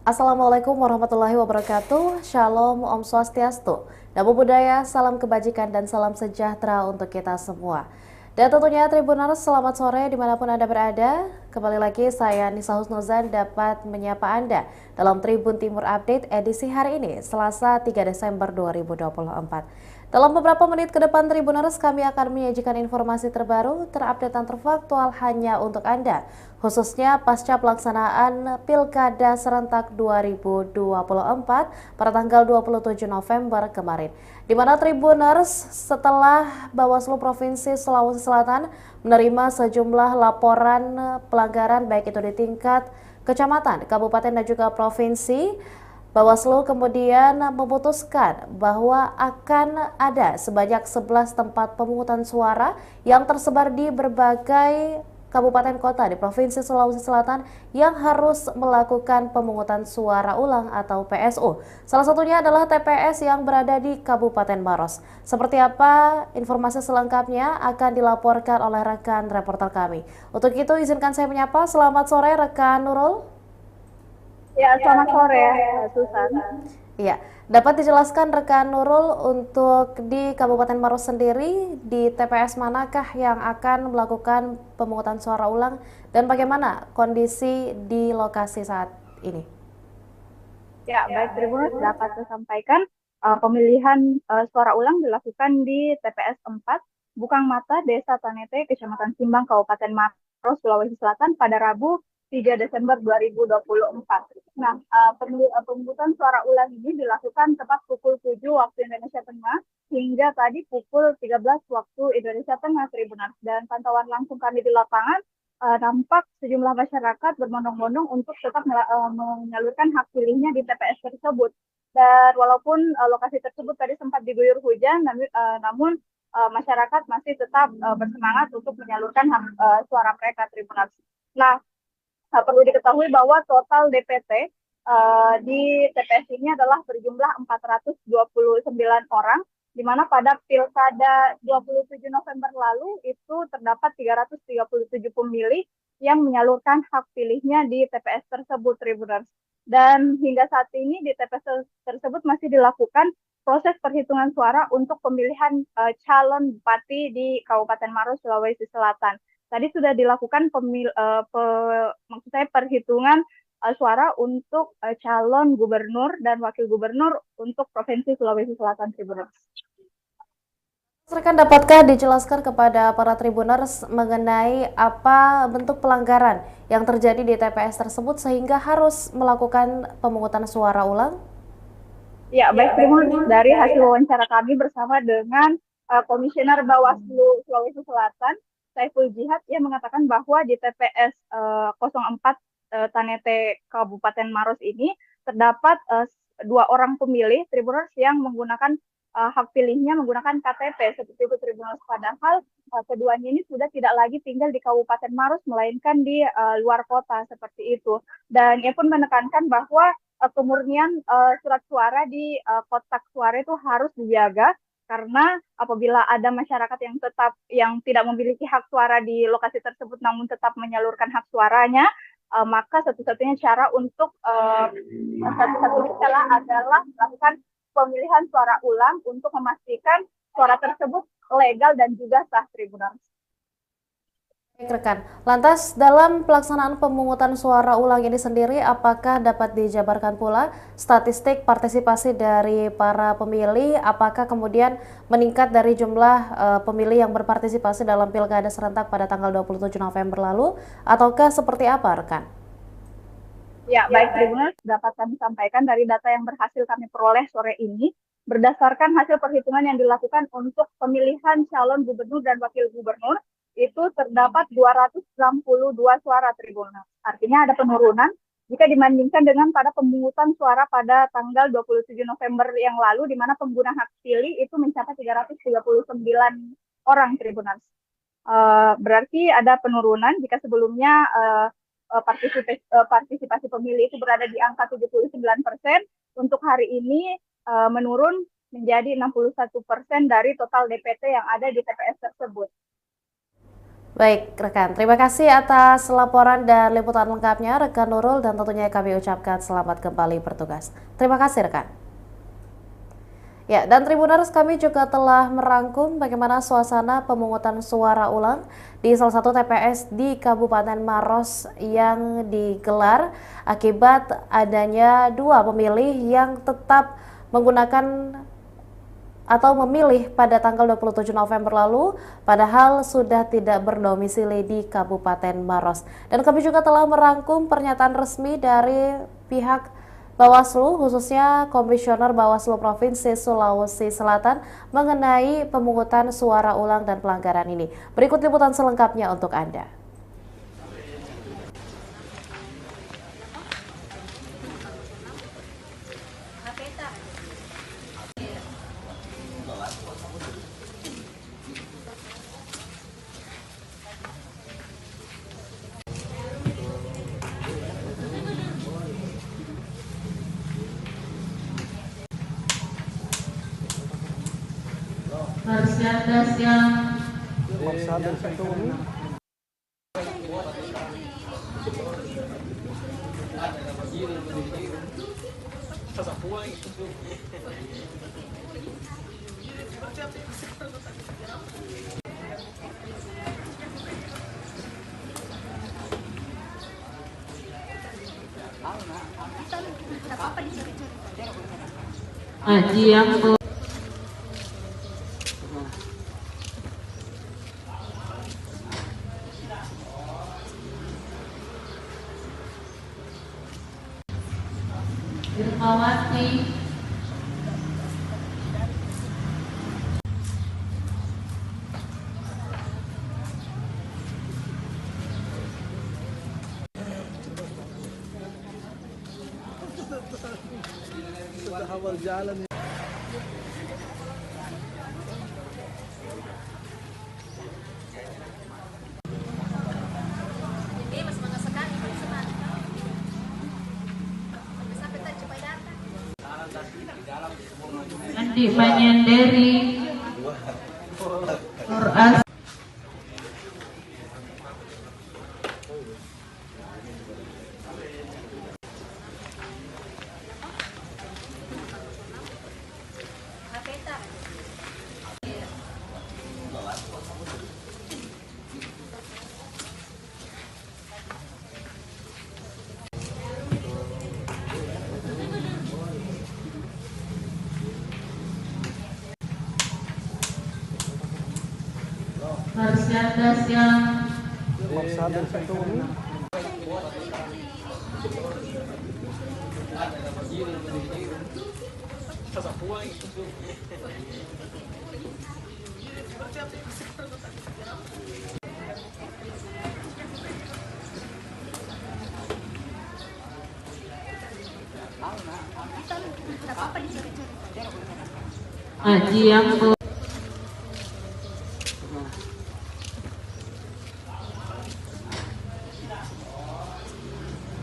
Assalamualaikum warahmatullahi wabarakatuh. Shalom, Om Swastiastu. Namo Buddhaya, salam kebajikan dan salam sejahtera untuk kita semua. Dan tentunya Tribuners, selamat sore dimanapun Anda berada. Kembali lagi saya Nisa Husnuzan dapat menyapa Anda dalam Tribun Timur Update edisi hari ini, Selasa 3 Desember 2024. Dalam beberapa menit ke depan Tribuners, kami akan menyajikan informasi terbaru, terupdate dan terfaktual hanya untuk Anda, khususnya pasca pelaksanaan Pilkada Serentak 2024 pada tanggal 27 November kemarin. Di mana Tribuners setelah Bawaslu Provinsi Sulawesi Selatan menerima sejumlah laporan pelanggaran baik itu di tingkat kecamatan, kabupaten dan juga provinsi, Bawaslu kemudian memutuskan bahwa akan ada sebanyak 11 tempat pemungutan suara yang tersebar di berbagai kabupaten kota di Provinsi Sulawesi Selatan yang harus melakukan pemungutan suara ulang atau PSU. Salah satunya adalah TPS yang berada di Kabupaten Maros. Seperti apa informasi selengkapnya akan dilaporkan oleh rekan reporter kami. Untuk itu izinkan saya menyapa, selamat sore rekan Nurul. Ya, selamat sore, Susan. Iya, dapat dijelaskan rekan Nurul untuk di Kabupaten Maros sendiri di TPS manakah yang akan melakukan pemungutan suara ulang dan bagaimana kondisi di lokasi saat ini? Ya, baik Tribuners dapat saya sampaikan pemilihan suara ulang dilakukan di TPS 4 Bukang Mata, Desa Tanete, Kecamatan Simbang, Kabupaten Maros, Sulawesi Selatan pada Rabu 3 Desember 2024. Nah, pemungutan suara ulang ini dilakukan tepat pukul 7 waktu Indonesia Tengah hingga tadi pukul 13 waktu Indonesia Tengah, Tribuners. Dan pantauan langsung kami di lapangan nampak sejumlah masyarakat berbondong-bondong untuk tetap menyalurkan hak pilihnya di TPS tersebut. Dan walaupun lokasi tersebut tadi sempat diguyur hujan, namun masyarakat masih tetap bersemangat untuk menyalurkan hak suara mereka, Tribunals. Nah, perlu diketahui bahwa total DPT di TPS ini adalah berjumlah 429 orang, di mana pada Pilkada 27 November lalu itu terdapat 337 pemilih yang menyalurkan hak pilihnya di TPS tersebut, Tribuners. Dan hingga saat ini di TPS tersebut masih dilakukan proses perhitungan suara untuk pemilihan calon bupati di Kabupaten Maros, Sulawesi Selatan. Tadi sudah dilakukan maksud saya perhitungan suara untuk calon gubernur dan wakil gubernur untuk Provinsi Sulawesi Selatan, Tribuners. Rekan, dapatkah dijelaskan kepada para Tribuners mengenai apa bentuk pelanggaran yang terjadi di TPS tersebut sehingga harus melakukan pemungutan suara ulang? Ya, baik Tribuners, dari hasil wawancara kami bersama dengan Komisioner Bawaslu Sulawesi Selatan, Saiful Jihad, ia mengatakan bahwa di TPS 04 Tanete Kabupaten Maros ini terdapat 2 orang pemilih Tribuners yang menggunakan hak pilihnya menggunakan KTP seperti itu, Tribuners. Padahal keduanya ini sudah tidak lagi tinggal di Kabupaten Maros melainkan di luar kota seperti itu. Dan ia pun menekankan bahwa kemurnian surat suara di kotak suara itu harus dijaga, karena apabila ada masyarakat yang tidak memiliki hak suara di lokasi tersebut namun tetap menyalurkan hak suaranya, maka satu-satunya cara untuk satu-satunya cara adalah melakukan pemilihan suara ulang untuk memastikan suara tersebut legal dan juga sah, Tribuners. Baik rekan, lantas dalam pelaksanaan pemungutan suara ulang ini sendiri, apakah dapat dijabarkan pula statistik partisipasi dari para pemilih? Apakah kemudian meningkat dari jumlah pemilih yang berpartisipasi dalam Pilkada Serentak pada tanggal 27 November lalu? Ataukah seperti apa rekan? Ya, baik Tribuners, dapat kami sampaikan dari data yang berhasil kami peroleh sore ini, berdasarkan hasil perhitungan yang dilakukan untuk pemilihan calon gubernur dan wakil gubernur, itu terdapat 262 suara, Tribuners. Artinya ada penurunan jika dibandingkan dengan pada pemungutan suara pada tanggal 27 November yang lalu, di mana pengguna hak pilih itu mencapai 339 orang, Tribuners. Berarti ada penurunan jika sebelumnya partisipasi pemilih itu berada di angka 79%, untuk hari ini menurun menjadi 61% dari total DPT yang ada di TPS tersebut. Baik, rekan. Terima kasih atas laporan dan liputan lengkapnya, rekan Nurul, dan tentunya kami ucapkan selamat kembali bertugas. Terima kasih, rekan. Ya, dan Tribuners, kami juga telah merangkum bagaimana suasana pemungutan suara ulang di salah satu TPS di Kabupaten Maros yang digelar akibat adanya dua pemilih yang tetap menggunakan atau memilih pada tanggal 27 November lalu, padahal sudah tidak berdomisili di Kabupaten Maros. Dan kami juga telah merangkum pernyataan resmi dari pihak Bawaslu, khususnya Komisioner Bawaslu Provinsi Sulawesi Selatan mengenai pemungutan suara ulang dan pelanggaran ini. Berikut liputan selengkapnya untuk Anda. Harus yang Haji yang Irmawati sudah awal jalan. Andi Manyanderi Nur Harus yang Haji yang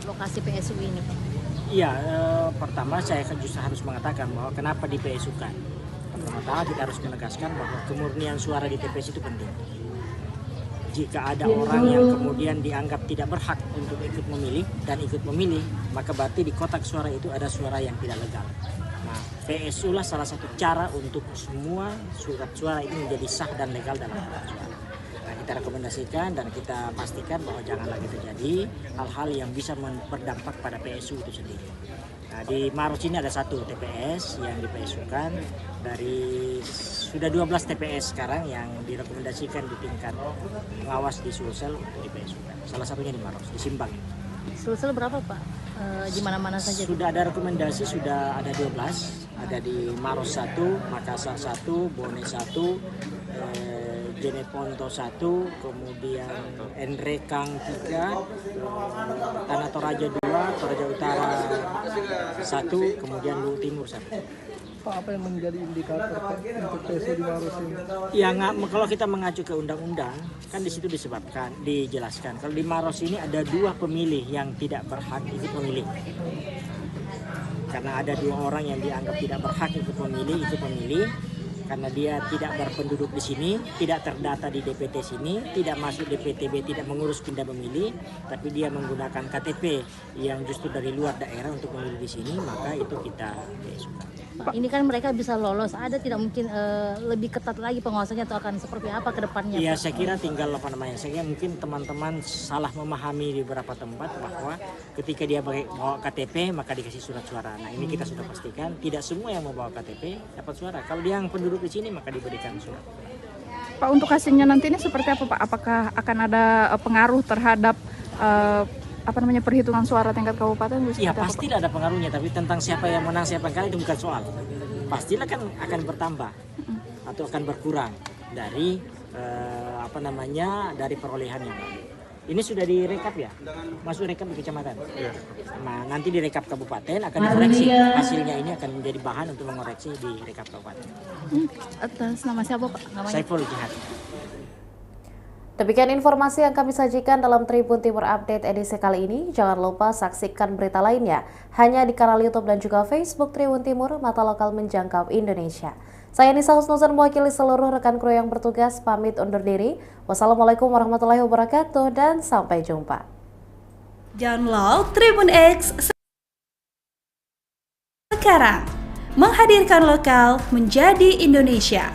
lokasi PSU ini, Pak? Iya, pertama saya justru harus mengatakan bahwa kenapa di PSU-kan. Pertama-tama kita harus menegaskan bahwa kemurnian suara di TPS itu penting. Jika ada orang yang kemudian dianggap tidak berhak untuk ikut memilih dan ikut memilih, maka berarti di kotak suara itu ada suara yang tidak legal. Nah, PSU lah salah satu cara untuk semua surat suara ini menjadi sah dan legal dalam kotak suara. Nah, kita rekomendasikan dan kita pastikan bahwa jangan lagi terjadi hal-hal yang bisa berdampak pada PSU itu sendiri. Nah, di Maros ini ada satu TPS yang di PSU-kan, dari sudah 12 TPS sekarang yang direkomendasikan di tingkat pengawas di Sulsel untuk di PSU-kan. Salah satunya di Maros, di Simbang. Sulsel berapa, Pak? Di mana-mana saja? Sudah ada rekomendasi, sudah ada 12. Ada di Maros 1, Makassar 1, Bone 1, Jeneponto 1, kemudian Enrekang 3, Tanah Toraja 2, Toraja Utara 1, kemudian Luwu Timur 1. Pak, apa yang menjadi indikator untuk PSU di Maros ini? Ya, kalau kita mengacu ke undang-undang, kan di situ dijelaskan. Kalau di Maros ini ada dua pemilih yang tidak berhak ikut memilih. Karena ada dua orang yang dianggap tidak berhak ikut memilih, karena dia tidak berpenduduk di sini, tidak terdata di DPT sini, tidak masuk DPTB, tidak mengurus pindah memilih, tapi dia menggunakan KTP yang justru dari luar daerah untuk memilih di sini, maka itu kita PSU-kan. Pak, ini kan mereka bisa lolos, ada tidak mungkin lebih ketat lagi pengawasannya atau akan seperti apa ke depannya? Ya, Pak? saya kira tinggal saya kira mungkin teman-teman salah memahami di beberapa tempat bahwa ketika dia bawa KTP maka dikasih surat suara. Nah, ini kita sudah pastikan tidak semua yang membawa KTP dapat suara. Kalau dia yang penduduk di sini maka diberikan surat. Pak, untuk hasilnya nanti ini seperti apa Pak? Apakah akan ada pengaruh terhadap perhitungan suara tingkat kabupaten? Ya pastilah ada pengaruhnya, tapi tentang siapa yang menang siapa yang kalah itu bukan soal. Pastilah kan akan bertambah atau akan berkurang dari dari perolehan yang lalu. Ini sudah direkap ya, masuk rekap di kecamatan. Nah, nanti di rekap kabupaten akan dikoreksi. Hasilnya ini akan menjadi bahan untuk mengoreksi di rekap kabupaten. Atas nama siapa Pak? Namanya? Saiful Jihad. Demikian informasi yang kami sajikan dalam Tribun Timur Update edisi kali ini. Jangan lupa saksikan berita lainnya hanya di kanal YouTube dan juga Facebook Tribun Timur, mata lokal menjangkau Indonesia. Saya Nisa Husnuzan mewakili seluruh rekan kru yang bertugas pamit undur diri. Wassalamualaikum warahmatullahi wabarakatuh dan sampai jumpa. Download Tribun X sekarang, menghadirkan lokal menjadi Indonesia.